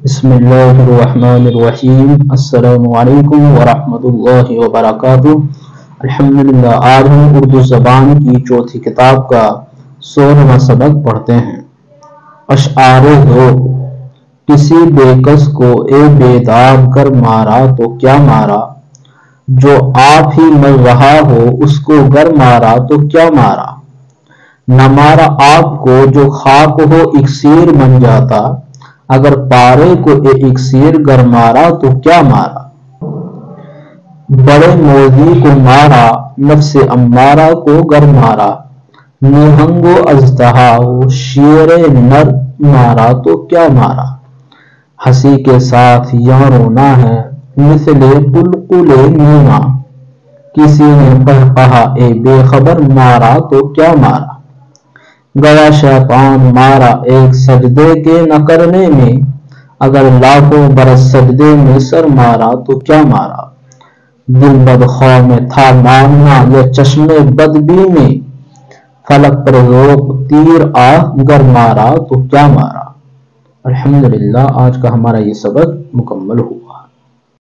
بسم اللہ الرحمن الرحیم۔ السلام علیکم ورحمۃ اللہ وبرکاتہ۔ الحمدللہ، آج ہم اردو زبان کی چوتھی کتاب کا 16واں سبق پڑھتے ہیں۔ اشعار ذوق۔ کسی بے کس کو اے بیداد گر مارا تو کیا مارا، جو آپ ہی مر رہا ہو اس کو گر مارا تو کیا مارا۔ نہ مارا آپ کو جو خاک ہو اکسیر بن جاتا، اگر پارے کو اے اکسیر گر مارا تو کیا مارا۔ بڑے موذی کو مارا نفس امارہ کو گر مارا، نہنگ و اژدہا و شیر نر مارا تو کیا مارا۔ ہنسی کے ساتھ یہاں رونا ہے مثل قلقل مینا، کسی نے قہقہا اے بے خبر مارا تو کیا مارا۔ گیا شیطان مارا ایک سجدے کے نہ کرنے میں، اگر لاکھوں برس سجدے میں سر مارا تو کیا مارا۔ دل بدخواہ میں تھا ماننا یا چشم بدبی میں، فلک پر ذوق تیر آہ گر مارا تو کیا مارا۔ الحمدللہ، آج کا ہمارا یہ سبق مکمل ہوا۔